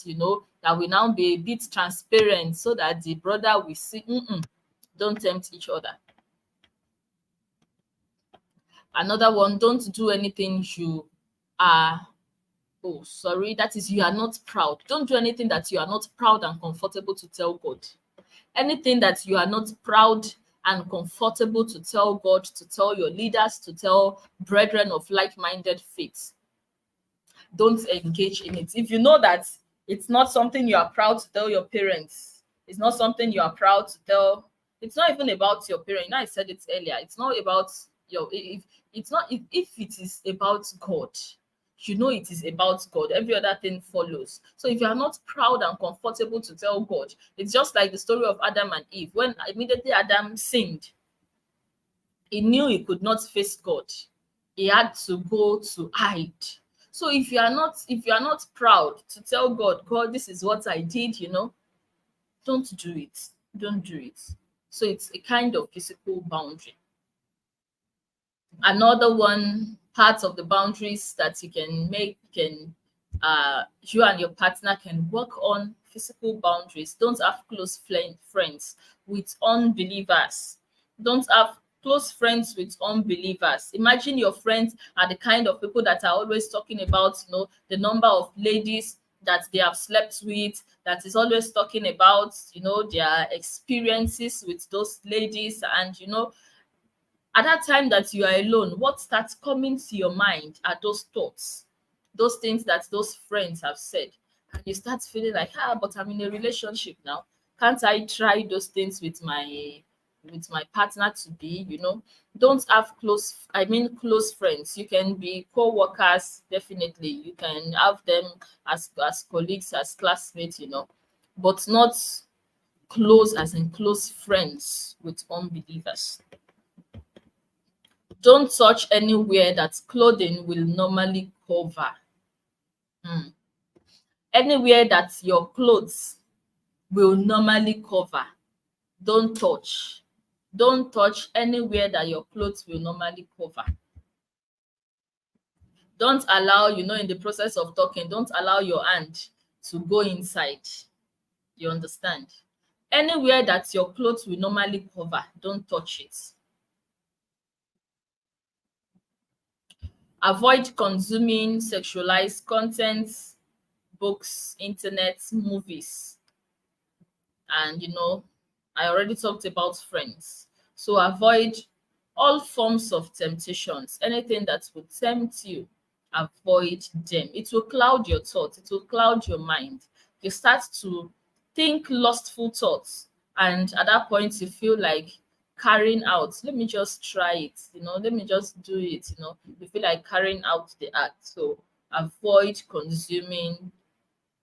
that will now be a bit transparent so that the brother will see. Don't tempt each other. Another one, don't do anything you are oh sorry, that is you are not proud. Don't do anything that you are not proud and comfortable to tell God. Anything that you are not proud and comfortable to tell God, to tell your leaders, to tell brethren of like-minded faith, don't engage in it. If you know that it's not something you are proud to tell your parents, it's not something you are proud to tell, it's not even about your parents. I said it earlier, it's not about your if it's not if it is about God, it is about God. Every other thing follows. So if you are not proud and comfortable to tell God, it's just like the story of Adam and Eve. When immediately Adam sinned, he knew he could not face God. He had to go to hide. So if you are not proud to tell God, God, this is what I did, don't do it. Don't do it. So it's a kind of physical boundary. Another one part of the boundaries that you can make can you and your partner can work on physical boundaries. Don't have close friends with unbelievers. Don't have close friends with unbelievers. Imagine your friends are the kind of people that are always talking about the number of ladies that they have slept with, that is always talking about their experiences with those ladies. And at that time that you are alone, what starts coming to your mind are those thoughts, those things that those friends have said. And you start feeling like, but I'm in a relationship now. Can't I try those things with my partner to be, Don't have close friends. You can be co-workers, definitely. You can have them as colleagues, as classmates, but not close as in close friends with unbelievers. Don't touch anywhere that clothing will normally cover. Hmm. Anywhere that your clothes will normally cover, don't touch. Don't touch anywhere that your clothes will normally cover. Don't allow, in the process of talking, don't allow your hand to go inside. You understand? Anywhere that your clothes will normally cover, don't touch it. Avoid consuming sexualized content, books, internet, movies. And I already talked about friends. So avoid all forms of temptations. Anything that would tempt you, avoid them. It will cloud your thoughts, it will cloud your mind. You start to think lustful thoughts, and at that point you feel like carrying out, let me just try it, let me just do it, you feel like carrying out the act. So avoid consuming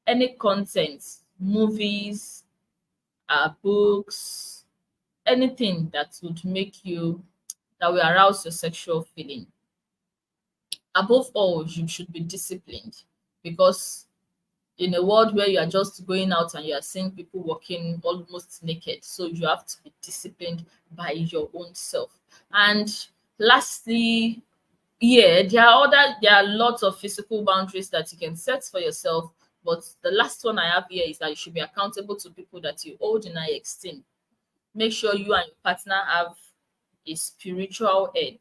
any content, movies, books, anything that would make you, that will arouse your sexual feeling. Above all, you should be disciplined, because in a world where you are just going out and you are seeing people walking almost naked, so you have to be disciplined by your own self. And lastly, there are lots of physical boundaries that you can set for yourself, but the last one I have here is that you should be accountable to people that you hold in high esteem. Make sure you and your partner have a spiritual head,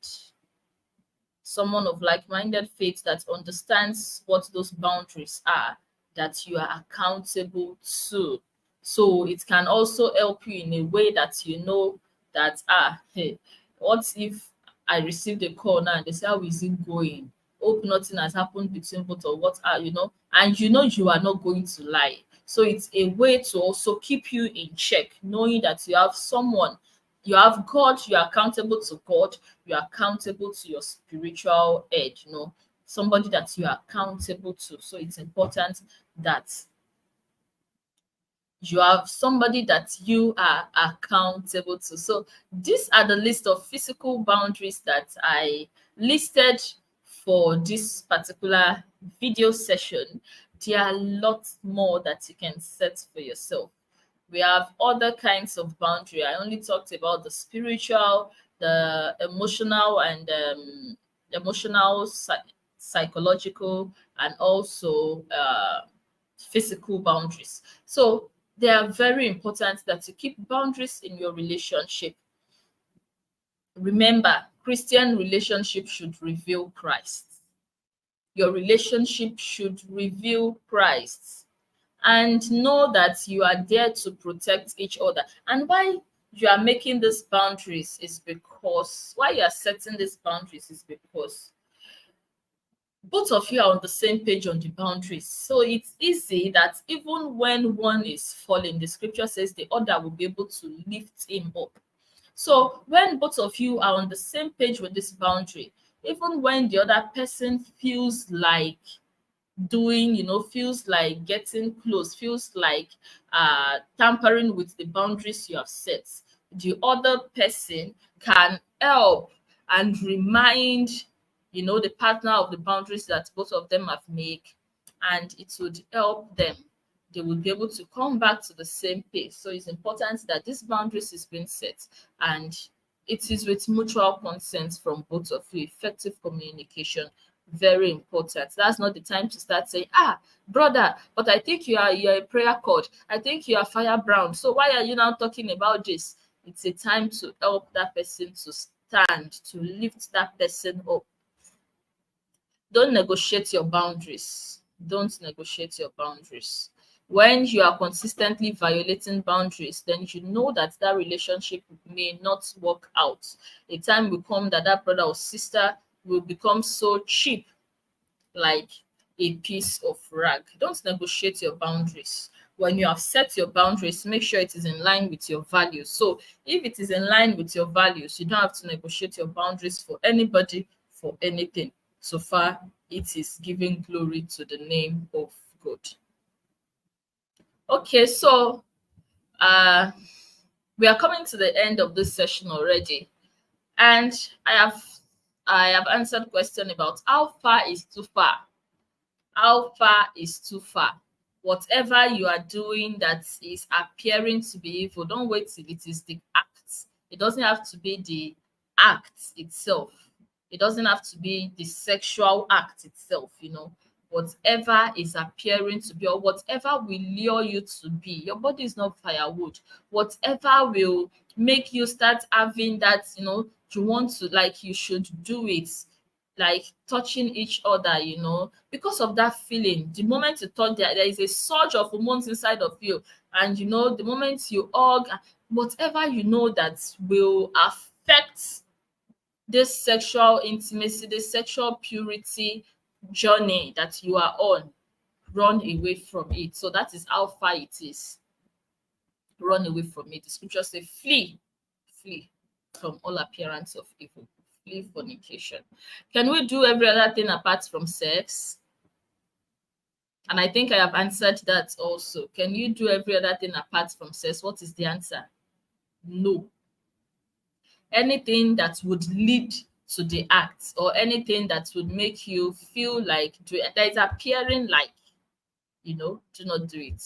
someone of like-minded faith that understands what those boundaries are, that you are accountable to. So it can also help you in a way that that hey, what if I received a call now and they say, how is it going? Hope nothing has happened between both of what are, and you are not going to lie. So it's a way to also keep you in check, knowing that you have someone, you have God, you are accountable to God, you are accountable to your spiritual head, somebody that you are accountable to. So it's important that you have somebody that you are accountable to. So these are the list of physical boundaries that I listed for this particular video session. There are lots more that you can set for yourself. We have other kinds of boundary. I only talked about the spiritual, the emotional, and emotional psychological and also physical boundaries. So they are very important that you keep boundaries in your relationship. Remember, Christian relationship should reveal Christ. Your relationship should reveal Christ. And know that you are there to protect each other. And why you are making these boundaries is because, why you are setting these boundaries is because both of you are on the same page on the boundaries. So it's easy that even when one is falling, the scripture says the other will be able to lift him up. So when both of you are on the same page with this boundary, even when the other person feels like doing, feels like getting close, feels like tampering with the boundaries you have set, the other person can help and remind, the partner of the boundaries that both of them have made, and it would help them. They will be able to come back to the same pace. So it's important that this boundaries is being set, and it is with mutual consent from both of you. Effective communication, very important. That's not the time to start saying, brother, but I think you're a prayer cord. I think you are firebrand. So why are you now talking about this? It's a time to help that person to stand, to lift that person up. Don't negotiate your boundaries. Don't negotiate your boundaries. When you are consistently violating boundaries, then you know that that relationship may not work out. A time will come that that brother or sister will become so cheap, like a piece of rag. Don't negotiate your boundaries. When you have set your boundaries, make sure it is in line with your values. So if it is in line with your values, you don't have to negotiate your boundaries for anybody, for anything. So far, it is giving glory to the name of God. Okay, so uh, we are coming to the end of this session already, and I have answered question about how far is too far. How far is too far? Whatever you are doing that is appearing to be evil, don't wait till it is the act. It doesn't have to be the act itself. It doesn't have to be the sexual act itself, Whatever is appearing to be, or whatever will lure you to be. Your body is not firewood. Whatever will make you start having that, you want to, like, you should do it, like touching each other, because of that feeling. The moment you touch, there is a surge of hormones inside of you, and the moment you hug, whatever that will affect this sexual intimacy, this sexual purity journey that you are on, run away from it. So that is how far it is. Run away from it. The scripture say, flee from all appearance of evil. Flee fornication. Can we do every other thing apart from sex? And I think I have answered that also. Can you do every other thing apart from sex? What is the answer? No. Anything that would lead to the act, or anything that would make you feel like that is appearing like, do not do it.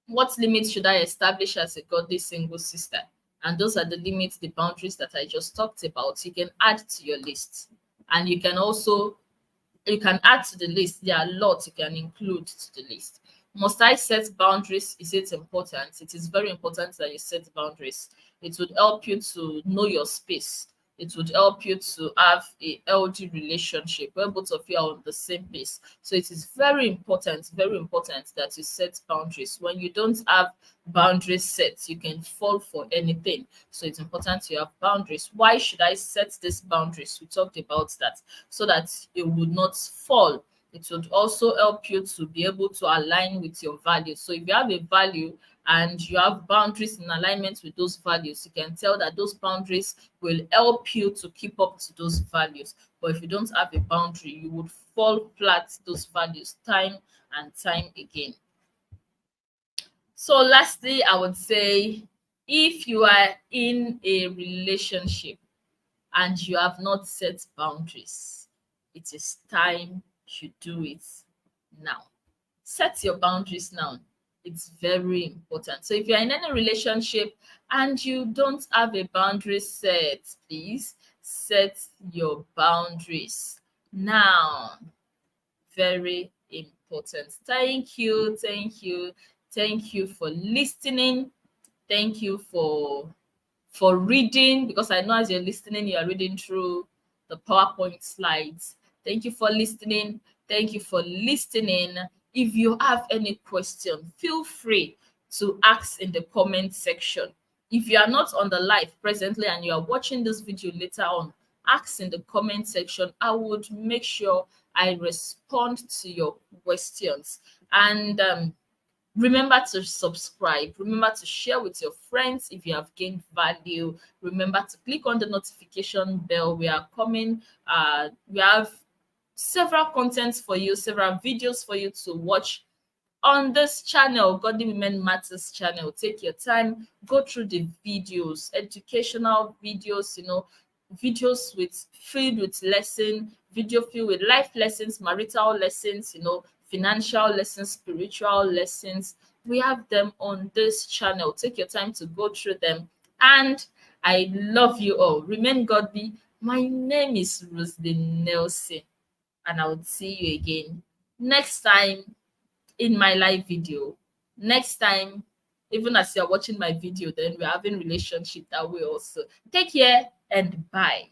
What limits should I establish as a godly single sister? And those are the limits, the boundaries that I just talked about. You can add to your list. And you can add to the list. There are lots you can include to the list. Must I set boundaries? Is it important? It is very important that you set boundaries. It would help you to know your space. It would help you to have a healthy relationship where both of you are on the same pace. So it is very important that you set boundaries. When you don't have boundaries set, you can fall for anything. So it's important you have boundaries. Why should I set these boundaries? We talked about that, so that it would not fall. It would also help you to be able to align with your values. So if you have a value and you have boundaries in alignment with those values, you can tell that those boundaries will help you to keep up to those values. But if you don't have a boundary, you would fall flat those values time and time again. So lastly, I would say, if you are in a relationship and you have not set boundaries, it is time you do it now. Set your boundaries now. It's very important. So if you're in any relationship and you don't have a boundary set, please set your boundaries. Now, very important. Thank you, thank you for listening. Thank you for reading, because I know as you're listening, you are reading through the PowerPoint slides. Thank you for listening. Thank you for listening. If you have any question, feel free to ask in the comment section. If you are not on the live presently and you are watching this video later on, ask in the comment section. I would make sure I respond to your questions. And remember to subscribe. Remember to share with your friends if you have gained value. Remember to click on the notification bell. We are coming. We have several contents for you, several videos for you to watch on this channel, Godly Women Matters channel. Take your time, go through the videos, educational videos, videos filled with lesson, video filled with life lessons, marital lessons, financial lessons, spiritual lessons. We have them on this channel. Take your time to go through them. And I love you all. Remain godly. My name is Roslyn Nelson, and I will see you again next time in my live video. Next time, even as you're watching my video, then we're having relationship that way also. Take care and bye.